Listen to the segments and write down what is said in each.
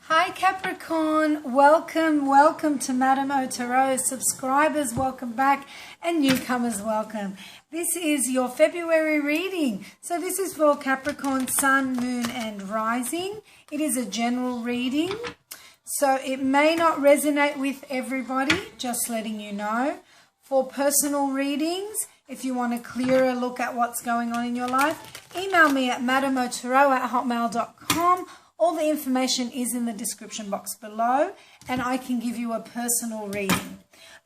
Hi Capricorn, welcome to Madame O Tarot. Subscribers, welcome back, and newcomers, welcome. This is your February reading. So this is for Capricorn, Sun, Moon and Rising. It is a general reading, so it may not resonate with everybody, just letting you know. For personal readings, if you want a clearer look at what's going on in your life, email me at madameotaro@hotmail.com. All the information is in the description box below, and I can give you a personal reading.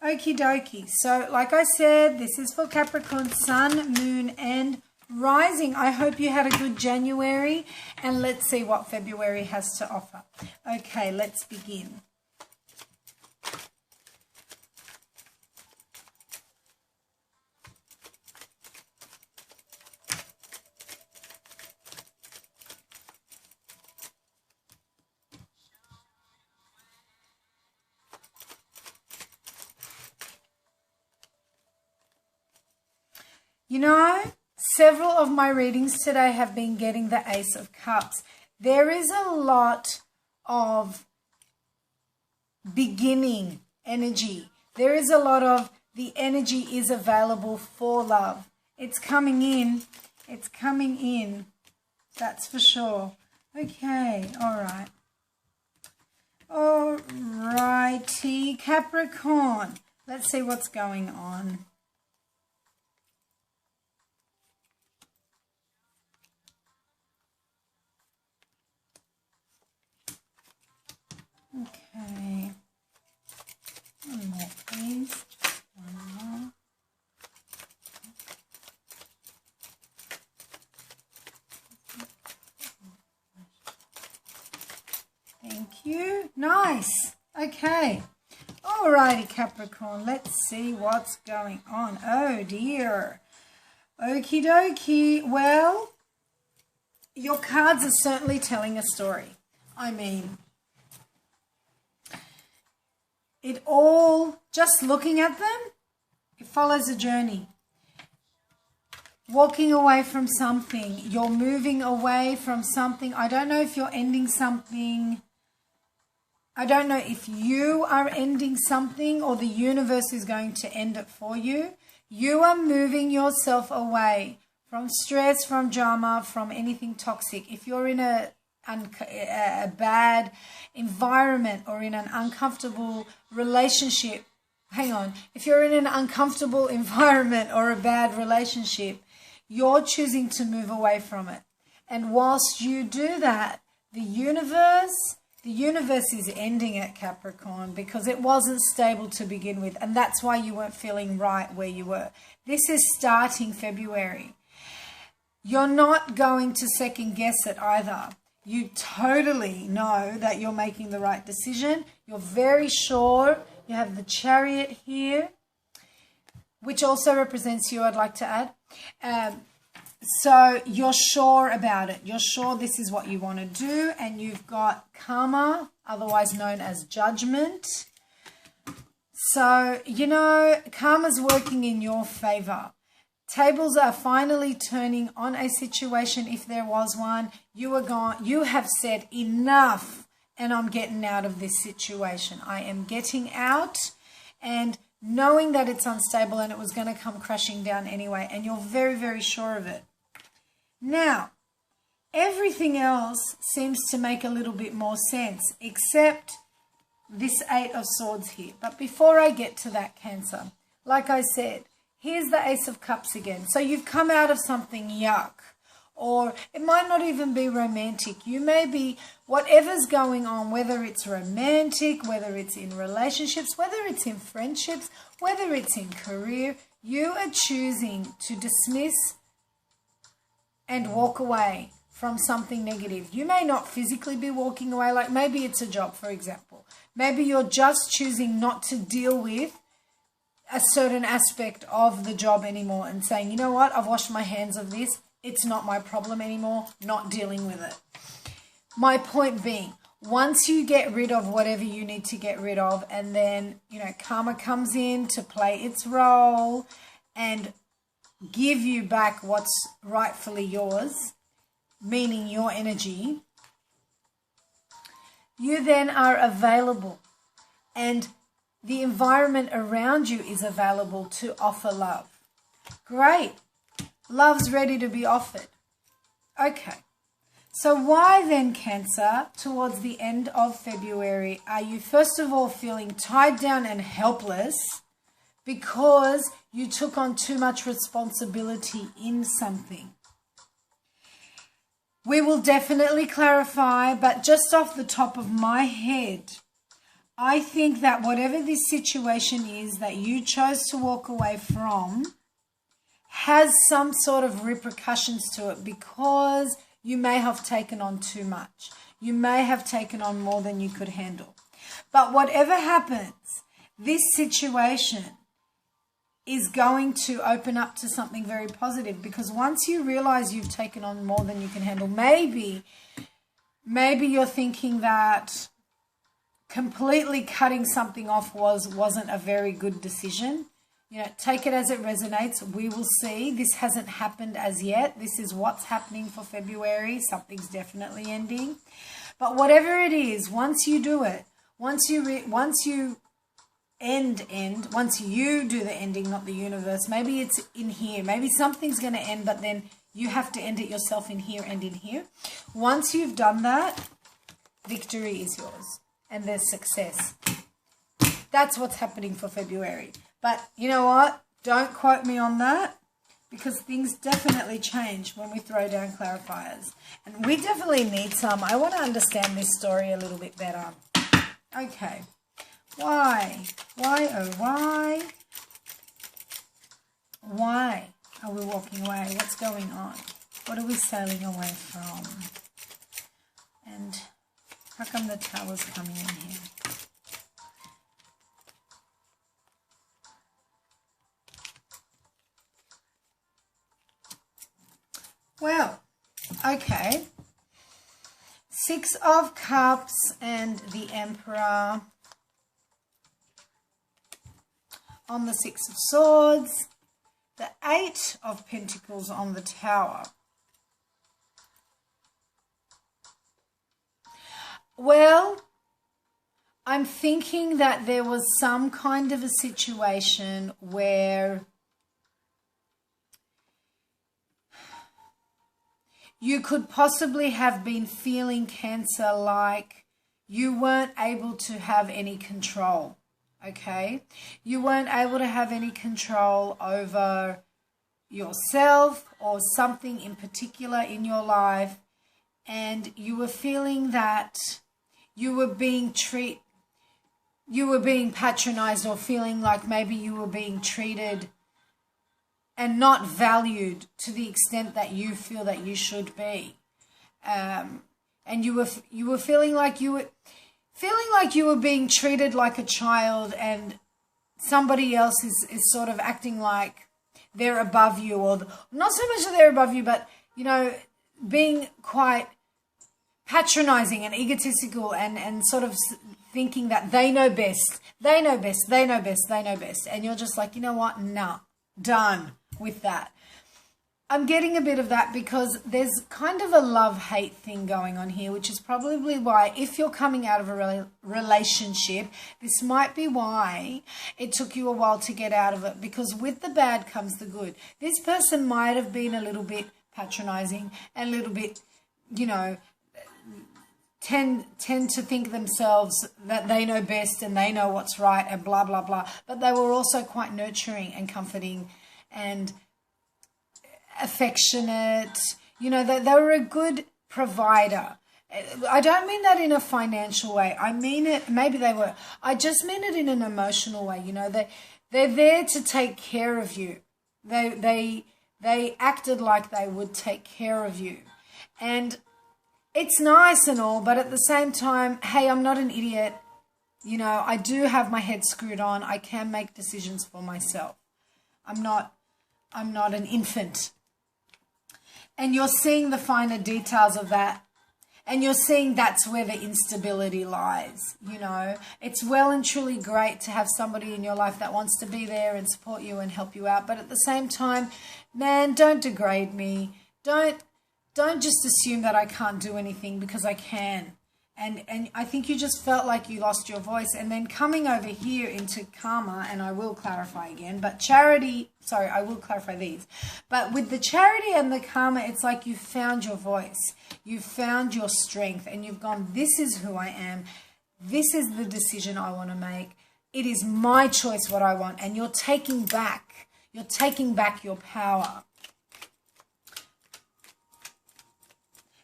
Okie dokie. So, like I said, this is for Capricorn, Sun, Moon, and Rising. I hope you had a good January, and let's see what February has to offer. Okay, let's begin. You know, several of my readings today have been getting the Ace of Cups. There is a lot of beginning energy. There is a lot of the energy is available for love. It's coming in. It's coming in. That's for sure. Okay, all right. All righty, Capricorn. Let's see what's going on. Okay, one more please, one more. Thank you, nice, okay. Alrighty Capricorn, let's see what's going on. Oh dear, okie dokie. Well, your cards are certainly telling a story. I mean, it all, just looking at them, it follows a journey. Walking away from something, you're moving away from something. I don't know if you're ending something. I don't know if you are ending something or the universe is going to end it for you. You are moving yourself away from stress, from drama, from anything toxic. If you're in a bad environment or in an uncomfortable relationship, if you're in an uncomfortable environment or a bad relationship, you're choosing to move away from it. And whilst you do that, the universe is ending it, Capricorn, because it wasn't stable to begin with, and that's why you weren't feeling right where you were. This is starting February. You're not going to second guess it either. You totally know that you're making the right decision. You're very sure. You have the Chariot here, which also represents you, I'd like to add. So you're sure about it. You're sure this is what you want to do. And you've got Karma, otherwise known as Judgment. So, you know, Karma's working in your favor. Tables are finally turning on a situation, if there was one. You have said enough, and I'm getting out of this situation. I am getting out, and knowing that it's unstable and it was going to come crashing down anyway, and you're very, very sure of it. Now, everything else seems to make a little bit more sense, except this Eight of Swords here. But before I get to that, Cancer, like I said, here's the Ace of Cups again. So you've come out of something yuck, or it might not even be romantic. You may be, whatever's going on, whether it's romantic, whether it's in relationships, whether it's in friendships, whether it's in career, you are choosing to dismiss and walk away from something negative. You may not physically be walking away, like maybe it's a job, for example. Maybe you're just choosing not to deal with a certain aspect of the job anymore and saying, you know what, I've washed my hands of this. It's not my problem anymore, not dealing with it. My point being, once you get rid of whatever you need to get rid of, and then, you know, Karma comes in to play its role and give you back what's rightfully yours, meaning your energy, you then are available, and the environment around you is available to offer love. Great. Love's ready to be offered. Okay. So why then, Cancer, towards the end of February, are you first of all feeling tied down and helpless because you took on too much responsibility in something? We will definitely clarify, but just off the top of my head, I think that whatever this situation is that you chose to walk away from has some sort of repercussions to it, because you may have taken on too much. You may have taken on more than you could handle. But whatever happens, this situation is going to open up to something very positive, because once you realize you've taken on more than you can handle, maybe you're thinking that completely cutting something off wasn't a very good decision. You know, take it as it resonates. We will see. This hasn't happened as yet. This is what's happening for February. Something's definitely ending. But whatever it is, once you do it, once you do the ending, not the universe, maybe it's in here. Maybe something's going to end, but then you have to end it yourself in here and in here. Once you've done that, victory is yours and there's success. That's what's happening for February. But you know what? Don't quote me on that, because things definitely change when we throw down clarifiers. And we definitely need some. I want to understand this story a little bit better. Okay. Why? Why, oh why? Why are we walking away? What's going on? What are we sailing away from? And how come the Tower's coming in here? Well, okay. 6 of Cups and the Emperor on the 6 of Swords, the 8 of Pentacles on the Tower. Well, I'm thinking that there was some kind of a situation where you could possibly have been feeling, Cancer, like you weren't able to have any control, okay? You weren't able to have any control over yourself or something in particular in your life, and you were feeling that you were being patronized, or feeling like maybe you were being treated and not valued to the extent that you feel that you should be, and you were feeling like you were being treated like a child, and somebody else is sort of acting like they're above you, or not so much that they're above you, but you know, being quite patronizing and egotistical, and sort of thinking that they know best, and you're just like, you know what, nah, done with that. I'm getting a bit of that because there's kind of a love-hate thing going on here, which is probably why, if you're coming out of a relationship, this might be why it took you a while to get out of it, because with the bad comes the good. This person might have been a little bit patronizing and a little bit, you know, tend to think themselves that they know best and they know what's right and blah, blah, blah. But they were also quite nurturing and comforting and affectionate. You know, they were a good provider. I don't mean that in a financial way. I mean it, maybe they were. I just mean it in an emotional way. You know, they're there to take care of you. They acted like they would take care of you. And it's nice and all, but at the same time, hey, I'm not an idiot. You know, I do have my head screwed on. I can make decisions for myself. I'm not an infant. And you're seeing the finer details of that. And you're seeing that's where the instability lies, you know. It's well and truly great to have somebody in your life that wants to be there and support you and help you out. But at the same time, man, don't degrade me. Don't just assume that I can't do anything, because I can. And I think you just felt like you lost your voice. And then coming over here into karma, and I will clarify again, but charity, sorry, I will clarify these. But with the charity and the karma, it's like you found your voice. You found your strength and you've gone, this is who I am. This is the decision I want to make. It is my choice what I want. And you're taking back your power.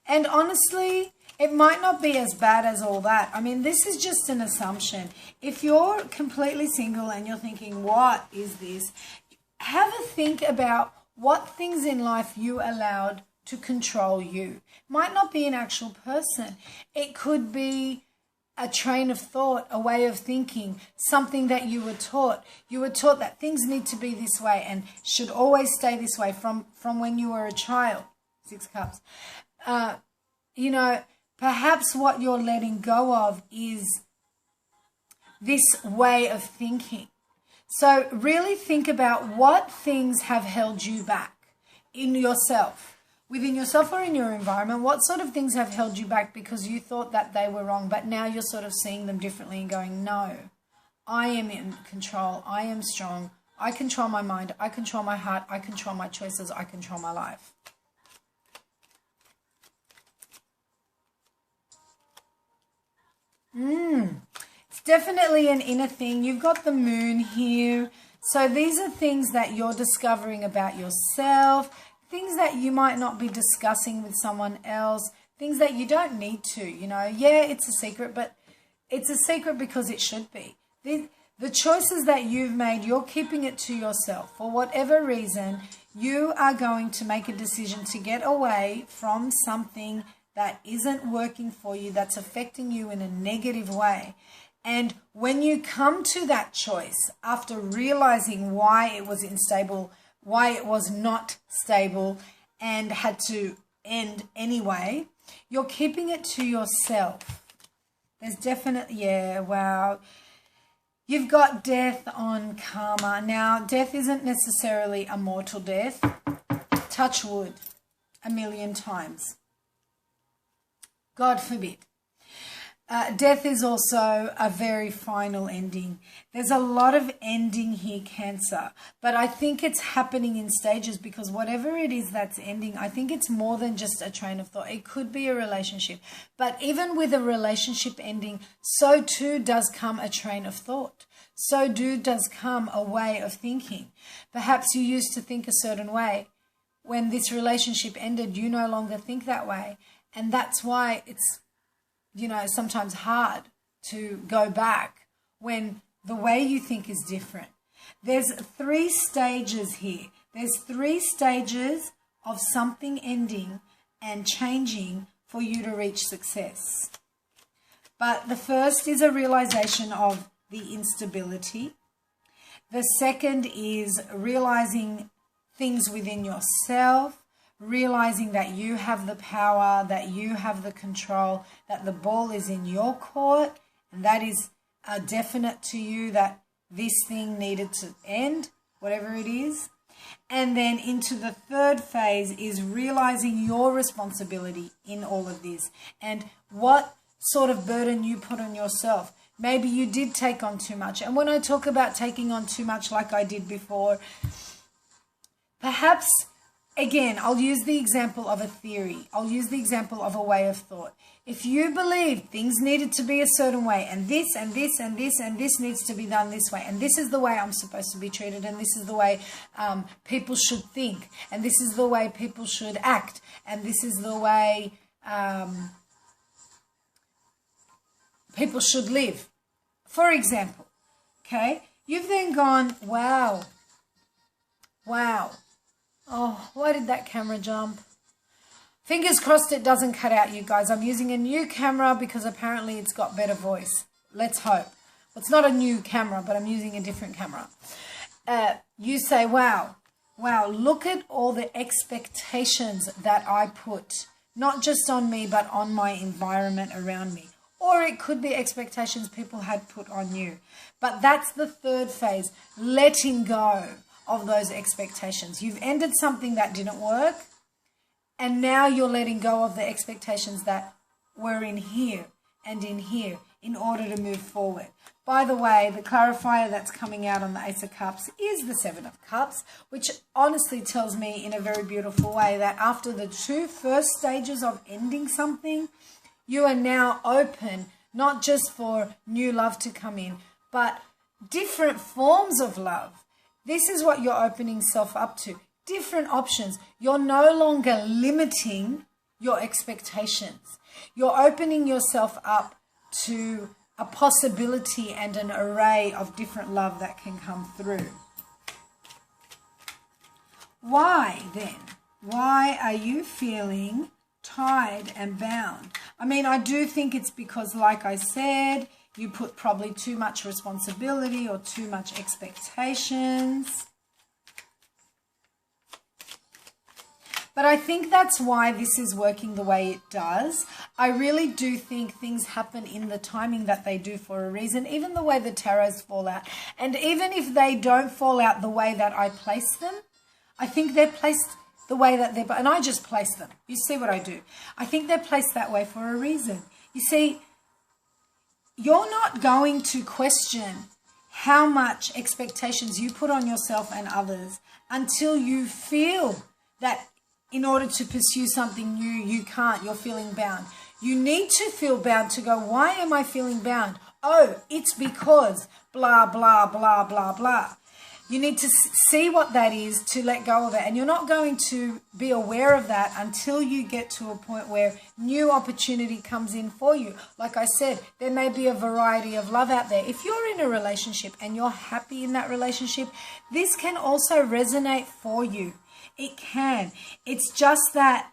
And honestly, it might not be as bad as all that. I mean, this is just an assumption. If you're completely single and you're thinking, what is this? Have a think about what things in life you allowed to control you. Might not be an actual person. It could be a train of thought, a way of thinking, something that you were taught. You were taught that things need to be this way and should always stay this way from when you were a child. 6 cups. You know, perhaps what you're letting go of is this way of thinking. So really think about what things have held you back in yourself, within yourself or in your environment. What sort of things have held you back because you thought that they were wrong, but now you're sort of seeing them differently and going, no, I am in control. I am strong. I control my mind. I control my heart. I control my choices. I control my life. It's definitely an inner thing. You've got the moon here. So these are things that you're discovering about yourself, things that you might not be discussing with someone else, things that you don't need to, you know. Yeah, it's a secret, but it's a secret because it should be. The choices that you've made, you're keeping it to yourself. For whatever reason, you are going to make a decision to get away from something that isn't working for you, that's affecting you in a negative way. And when you come to that choice, after realizing why it was unstable, why it was not stable and had to end anyway, you're keeping it to yourself. There's definitely, yeah, wow. You've got death on karma. Now, death isn't necessarily a mortal death. Touch wood 1,000,000 times. God forbid. Death is also a very final ending. There's a lot of ending here, Cancer. But I think it's happening in stages because whatever it is that's ending, I think it's more than just a train of thought. It could be a relationship. But even with a relationship ending, so too does come a train of thought. So does come a way of thinking. Perhaps you used to think a certain way. When this relationship ended, you no longer think that way. And that's why it's, you know, sometimes hard to go back when the way you think is different. There's 3 stages here. There's 3 stages of something ending and changing for you to reach success. But the first is a realization of the instability. The second is realizing things within yourself. Realizing that you have the power, that you have the control, that the ball is in your court, and that is a definite to you that this thing needed to end, whatever it is. And then into the third phase is realizing your responsibility in all of this and what sort of burden you put on yourself. Maybe you did take on too much. And when I talk about taking on too much like I did before, perhaps, again, I'll use the example of a theory. I'll use the example of a way of thought. If you believe things needed to be a certain way and this and this and this and this needs to be done this way and this is the way I'm supposed to be treated and this is the way people should think and this is the way people should act and this is the way people should live. For example, okay, you've then gone, wow. Oh, why did that camera jump? Fingers crossed it doesn't cut out, you guys. I'm using a new camera because apparently it's got better voice. Let's hope. Well, it's not a new camera, but I'm using a different camera. You say, wow, look at all the expectations that I put, not just on me, but on my environment around me. Or it could be expectations people had put on you. But that's the third phase, letting go of those expectations. You've ended something that didn't work, and now you're letting go of the expectations that were in here. and in here in order to move forward. By the way, the clarifier that's coming out on the Ace of Cups is the Seven of Cups, which honestly tells me in a very beautiful way that after the two first stages of ending something, you are now open, not just for new love to come in, but different forms of love. This is what you're opening yourself up to. Different options. You're no longer limiting your expectations. You're opening yourself up to a possibility and an array of different love that can come through. Why then? Why are you feeling tied and bound? I mean, I do think it's because, like I said, you put probably too much responsibility or too much expectations. But I think that's why this is working the way it does. I really do think things happen in the timing that they do for a reason, even the way the tarots fall out. And even if they don't fall out the way that I place them, I think they're placed the way that they're... And I just place them. You see what I do? I think they're placed that way for a reason. You see, you're not going to question how much expectations you put on yourself and others until you feel that in order to pursue something new, you can't. You're feeling bound. You need to feel bound to go, why am I feeling bound? Oh, it's because blah, blah, blah, blah, blah. You need to see what that is to let go of it. And you're not going to be aware of that until you get to a point where new opportunity comes in for you. Like I said, there may be a variety of love out there. If you're in a relationship and you're happy in that relationship, this can also resonate for you. It can. It's just that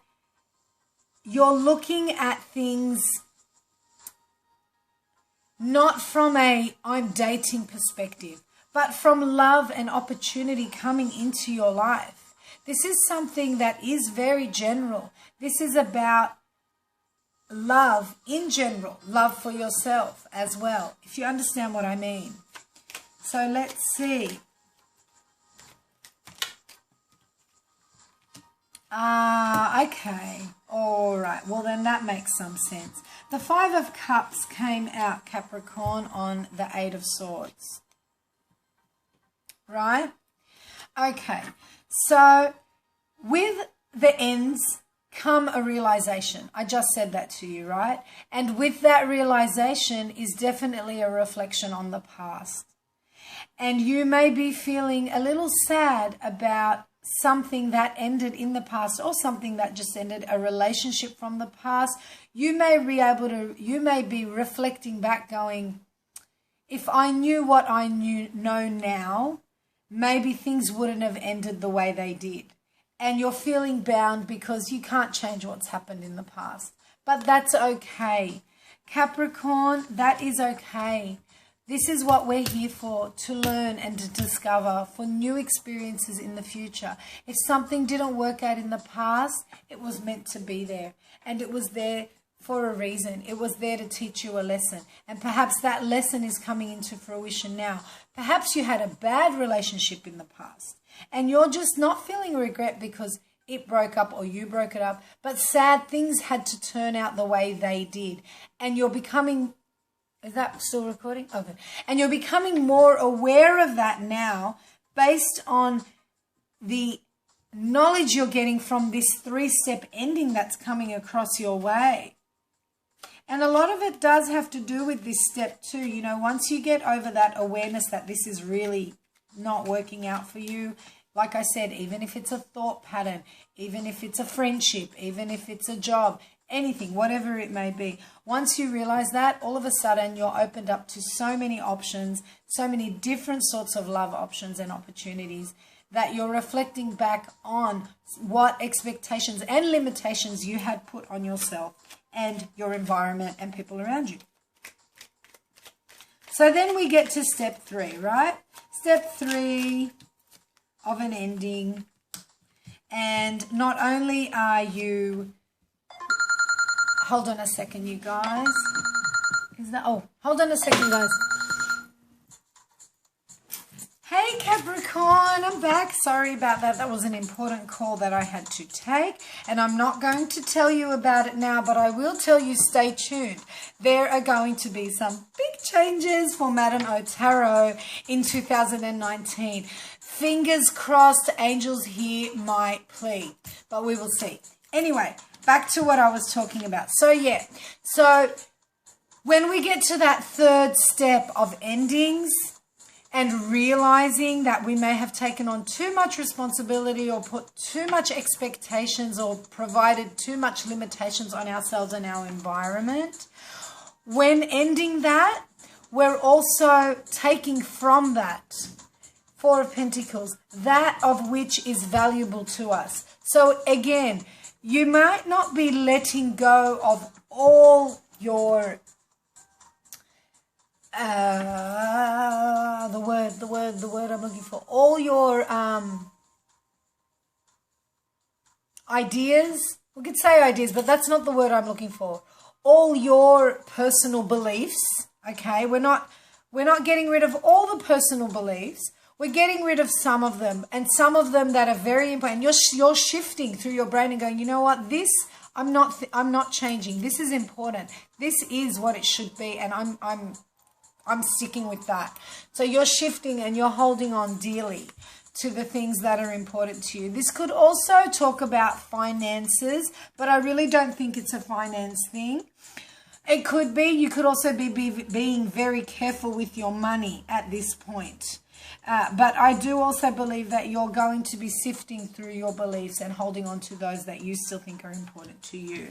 you're looking at things not from a I'm dating perspective, but from love and opportunity coming into your life. This is something that is very general. This is about love in general, love for yourself as well, if you understand what I mean. So let's see. Okay. All right. Well, then that makes some sense. The Five of Cups came out, Capricorn, on the Eight of Swords. Right? Okay. So with the ends come a realization. I just said that to you, right? And with that realization is definitely a reflection on the past. And you may be feeling a little sad about something that ended in the past or something that just ended, a relationship from the past. You may be reflecting back going, if I knew what I know now, maybe things wouldn't have ended the way they did. And you're feeling bound because you can't change what's happened in the past. But that's okay. Capricorn, that is okay. This is what we're here for, to learn and to discover for new experiences in the future. If something didn't work out in the past, it was meant to be there. And it was there for a reason. It was there to teach you a lesson. And perhaps that lesson is coming into fruition now. Perhaps you had a bad relationship in the past and you're just not feeling regret because it broke up or you broke it up. But sad things had to turn out the way they did. And you're becoming... Is that still recording? Okay. And you're becoming more aware of that now based on the knowledge you're getting from this 3-step ending that's coming across your way. And a lot of it does have to do with this step too. You know, once you get over that awareness that this is really not working out for you, like I said, even if it's a thought pattern, even if it's a friendship, even if it's a job, anything, whatever it may be. Once you realize that, all of a sudden you're opened up to so many options, so many different sorts of love options and opportunities that you're reflecting back on what expectations and limitations you had put on yourself and your environment and people around you. So then we get to step 3, right? Step 3 of an ending. And not only are you... Hold on a second, you guys. Is that... Oh, hold on a second, guys. Hey, Capricorn. Capricorn, I'm back. Sorry about that. That was an important call that I had to take. And I'm not going to tell you about it now, but I will tell you, stay tuned. There are going to be some big changes for Madame O Tarot in 2019. Fingers crossed, angels hear my plea. But we will see. Anyway, back to what I was talking about. So when we get to that third step of endings, and realizing that we may have taken on too much responsibility or put too much expectations or provided too much limitations on ourselves and our environment. When ending that, we're also taking from that, Four of Pentacles, that of which is valuable to us. So again, you might not be letting go of all your the word I'm looking for, all your ideas. We could say ideas, but that's not the word I'm looking for. All your personal beliefs, okay? We're not getting rid of all the personal beliefs. We're getting rid of some of them, and some of them that are very important. You're shifting through your brain and going, you know what, this I'm not changing. This is important. This is what it should be, and I'm sticking with that. So you're shifting and you're holding on dearly to the things that are important to you. This could also talk about finances, but I really don't think it's a finance thing. It could be, you could also be being very careful with your money at this point. But I do also believe that you're going to be sifting through your beliefs and holding on to those that you still think are important to you.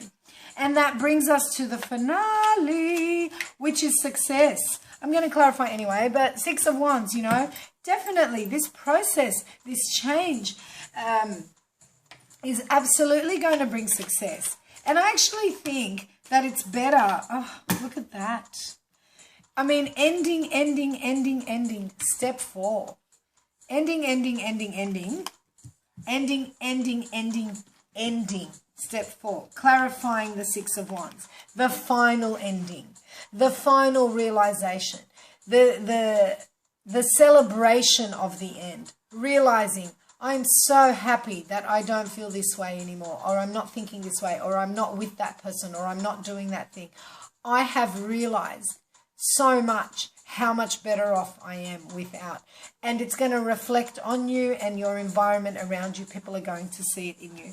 And that brings us to the finale, which is success. I'm going to clarify anyway, but Six of Wands, you know, definitely this process, this change is absolutely going to bring success. And I actually think that it's better. Oh, look at that. I mean, ending. Step 4. Ending. Step 4. Clarifying the Six of Wands. The final ending. The final realization. The celebration of the end. Realizing, I'm so happy that I don't feel this way anymore, or I'm not thinking this way, or I'm not with that person, or I'm not doing that thing. I have realized so much how much better off I am without. And it's going to reflect on you and your environment around you. People are going to see it in you.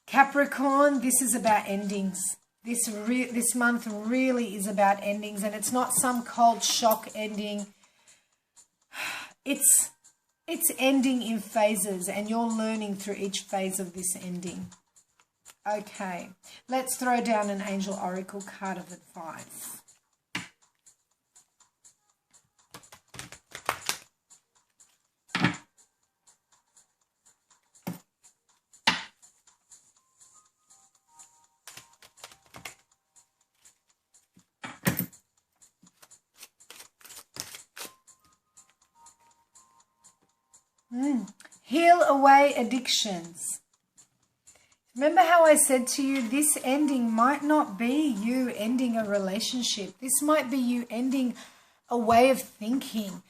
Capricorn, this is about endings. This month really is about endings, and it's not some cold shock ending. It's ending in phases, and you're learning through each phase of this ending. Okay, let's throw down an Angel Oracle card of advice. Heal away addictions. Remember how I said to you, this ending might not be you ending a relationship. This might be you ending a way of thinking,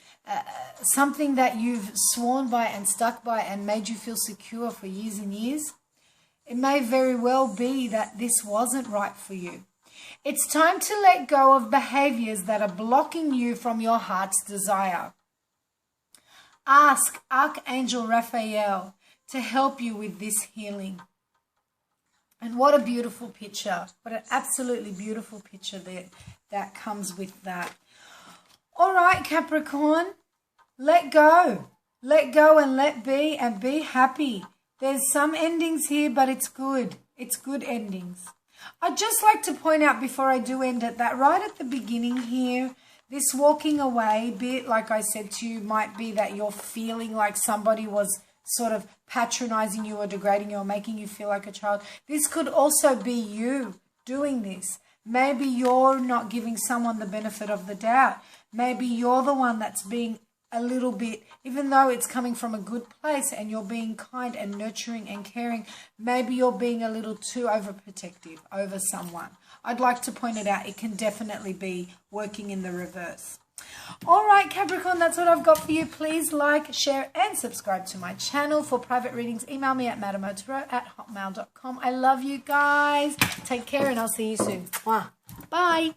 something that you've sworn by and stuck by and made you feel secure for years and years. It may very well be that this wasn't right for you. It's time to let go of behaviors that are blocking you from your heart's desire. Ask Archangel Raphael to help you with this healing. And what a beautiful picture. What an absolutely beautiful picture that comes with that. All right, Capricorn, let go. Let go and let be and be happy. There's some endings here, but it's good. It's good endings. I'd just like to point out before I do end it that right at the beginning here, this walking away bit, like I said to you, might be that you're feeling like somebody was sort of patronizing you or degrading you or making you feel like a child. This could also be you doing this. Maybe you're not giving someone the benefit of the doubt. Maybe you're the one that's being a little bit, even though it's coming from a good place and you're being kind and nurturing and caring, maybe you're being a little too overprotective over someone. I'd like to point it out. It can definitely be working in the reverse. All right, Capricorn, that's what I've got for you. Please like, share, and subscribe to my channel. For private readings, email me at madamotoro@hotmail.com. I love you guys. Take care, and I'll see you soon. Bye.